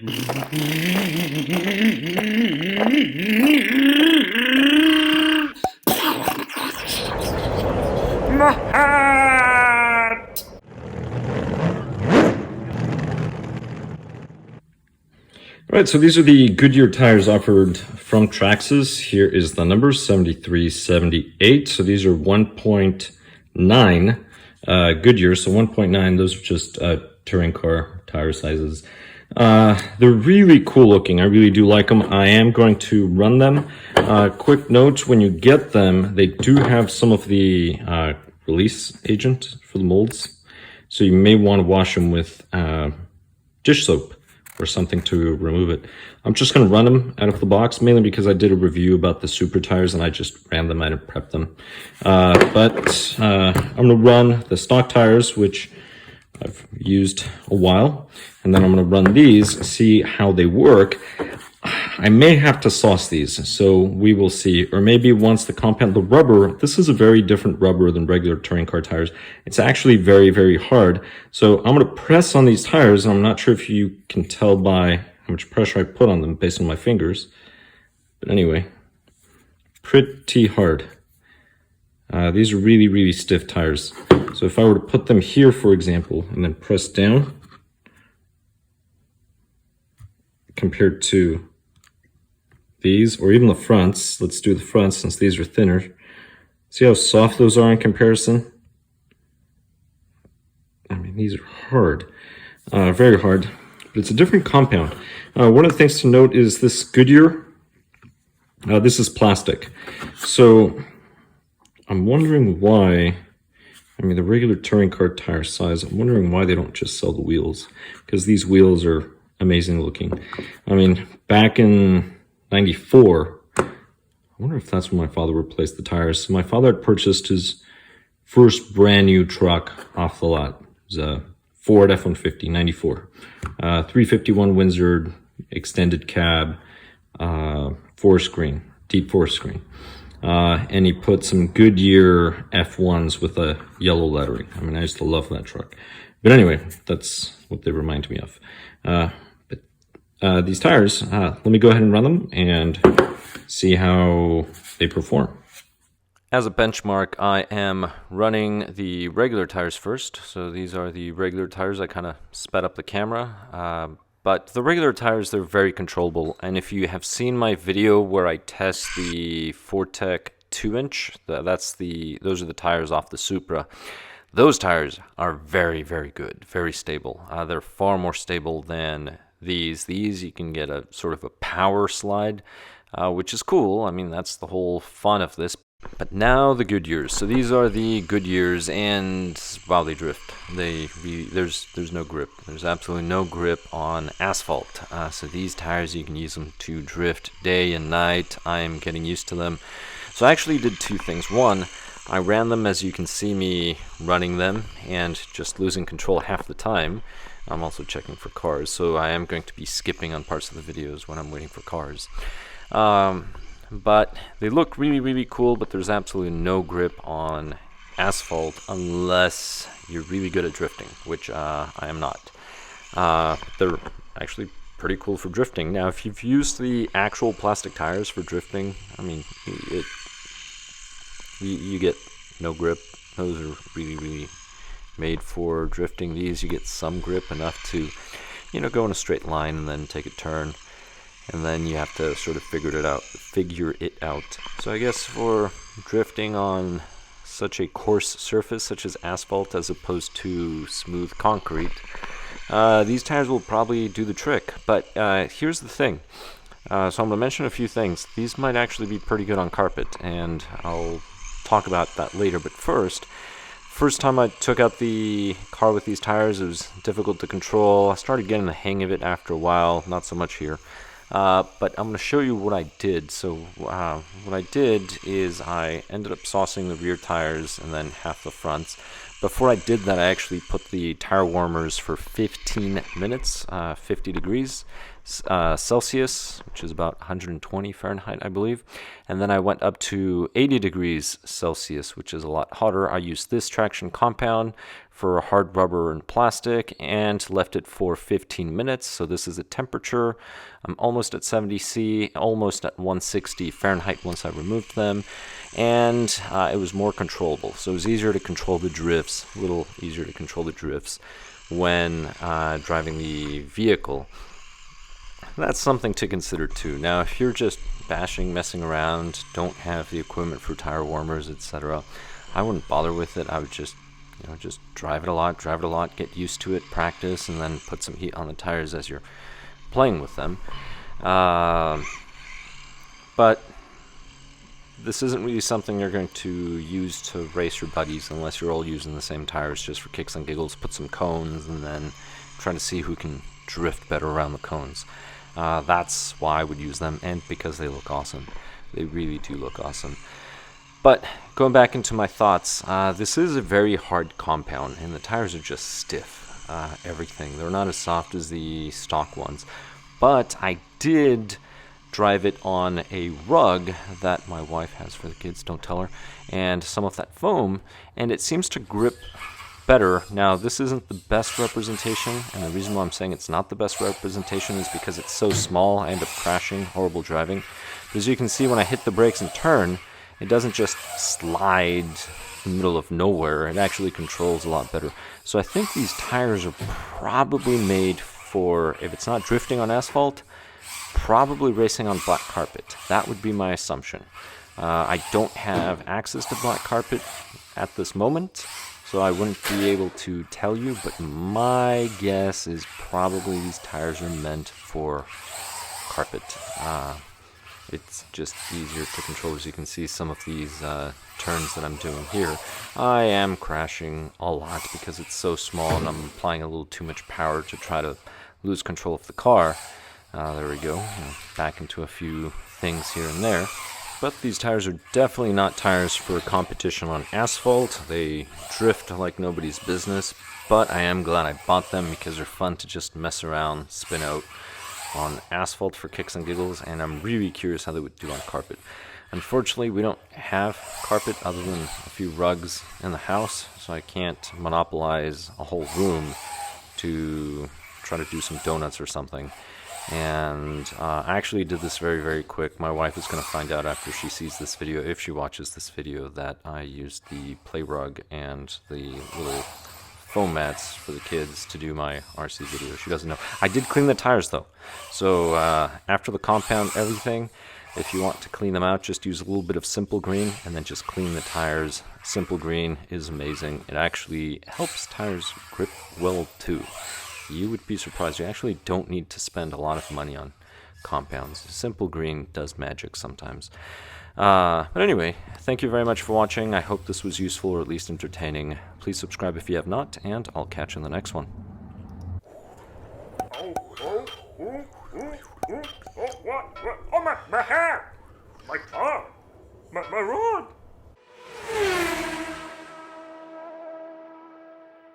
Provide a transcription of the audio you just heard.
My hat! Alright, so these are the Goodyear tires offered from Traxxas. Here is the number, 7378. So these are 1.9 Goodyear, so 1.9, those are just touring car tire sizes. They're really cool looking. I really do like them. I am going to run them. Quick note, when you get them, they do have some of the release agent for the molds. So you may want to wash them with dish soap or something to remove it. I'm just going to run them out of the box, mainly because I did a review about the Supra tires and I just ran them, I didn't prep them. I'm going to run the stock tires, which I've used a while, and then I'm going to run these, see how they work. I may have to sauce these, so we will see. Or maybe once the compound, the rubber, this is a very different rubber than regular touring car tires. It's actually very, very hard. So I'm going to press on these tires, and I'm not sure if you can tell by how much pressure I put on them based on my fingers. But anyway, pretty hard. These are really, really stiff tires. So if I were to put them here, for example, and then press down, compared to these, or even the fronts, let's do the fronts since these are thinner. See how soft those are in comparison? I mean, these are hard, very hard, but it's a different compound. One of the things to note is this Goodyear, this is plastic. So I'm wondering why, I mean, the regular touring car tire size, I'm wondering why they don't just sell the wheels, because these wheels are amazing looking. I mean, back in '94, I wonder if that's when my father replaced the tires. So my father had purchased his first brand new truck off the lot. It was a Ford F-150, 94. 351 Windsor, extended cab, deep four screen. And he put some Goodyear F1s with a yellow lettering. I mean, I used to love that truck. But anyway, that's what they remind me of. These tires, let me go ahead and run them and see how they perform. As a benchmark, I am running the regular tires first. So these are the regular tires. I kind of sped up the camera. But the regular tires, they're very controllable. And if you have seen my video where I test the Hitec 2-inch, those are the tires off the Supra. Those tires are very, very good, very stable. They're far more stable than these. These you can get a sort of a power slide, which is cool. I mean, that's the whole fun of this. But now the Goodyears. So these are the Goodyears, and wow, they drift. There's no grip. There's absolutely no grip on asphalt. So these tires, you can use them to drift day and night. I am getting used to them. So I actually did two things. One, I ran them as you can see me running them and just losing control half the time. I'm also checking for cars, so I am going to be skipping on parts of the videos when I'm waiting for cars. But they look really, really cool, but there's absolutely no grip on asphalt unless you're really good at drifting, which I am not. They're actually pretty cool for drifting. Now, if you've used the actual plastic tires for drifting, I mean, you get no grip. Those are really, really made for drifting. These, you get some grip, enough to, go in a straight line and then take a turn. And then you have to sort of figure it out. So I guess for drifting on such a coarse surface such as asphalt as opposed to smooth concrete, these tires will probably do the trick. But here's the thing. So I'm going to mention a few things. These might actually be pretty good on carpet, and I'll talk about that later. But first time I took out the car with these tires, it was difficult to control. I started getting the hang of it after a while, not so much here. But I'm going to show you what I did. So what I did is I ended up saucing the rear tires and then half the fronts. Before I did that, I actually put the tire warmers for 15 minutes, 50 degrees Celsius, which is about 120 Fahrenheit, I believe. And then I went up to 80 degrees Celsius, which is a lot hotter. I used this traction compound for hard rubber and plastic and left it for 15 minutes. So this is a temperature. I'm almost at 70 C, almost at 160 Fahrenheit once I removed them. And it was more controllable. So it was easier to control the drifts, a little easier to control the drifts when driving the vehicle. That's something to consider too. Now, if you're just bashing, messing around, don't have the equipment for tire warmers, etc., I wouldn't bother with it. I would just, just drive it a lot, get used to it, practice, and then put some heat on the tires as you're playing with them. But this isn't really something you're going to use to race your buddies unless you're all using the same tires just for kicks and giggles. Put some cones and then try to see who can drift better around the cones. That's why I would use them, and because they look awesome. They really do look awesome. But going back into my thoughts, this is a very hard compound, and the tires are just stiff. Everything. They're not as soft as the stock ones. But I did drive it on a rug that my wife has for the kids, don't tell her, and some of that foam, and it seems to grip better. Now, this isn't the best representation, and the reason why I'm saying it's not the best representation is because it's so small. I end up crashing, horrible driving. But as you can see, when I hit the brakes and turn, it doesn't just slide in the middle of nowhere. It actually controls a lot better. So I think these tires are probably made for, if it's not drifting on asphalt, probably racing on black carpet. That would be my assumption. I don't have access to black carpet at this moment, so I wouldn't be able to tell you, but my guess is probably these tires are meant for carpet. It's just easier to control. As you can see, some of these turns that I'm doing here, I am crashing a lot because it's so small and I'm applying a little too much power to try to lose control of the car. There we go. Back into a few things here and there. But these tires are definitely not tires for competition on asphalt. They drift like nobody's business, but I am glad I bought them because they're fun to just mess around, spin out on asphalt for kicks and giggles, and I'm really curious how they would do on carpet. Unfortunately, we don't have carpet other than a few rugs in the house, so I can't monopolize a whole room to try to do some donuts or something. And I actually did this very, very quick. My wife is going to find out after she sees this video, if she watches this video, that I used the play rug and the little foam mats for the kids to do my RC video. She doesn't know. I did clean the tires though. So after the compound, everything, if you want to clean them out, just use a little bit of Simple Green and then just clean the tires. Simple Green is amazing. It actually helps tires grip well too. You would be surprised. You actually don't need to spend a lot of money on compounds. Simple Green does magic sometimes. But anyway, thank you very much for watching. I hope this was useful or at least entertaining. Please subscribe if you have not, and I'll catch you in the next one. What? Oh, my hair! My car! My rod!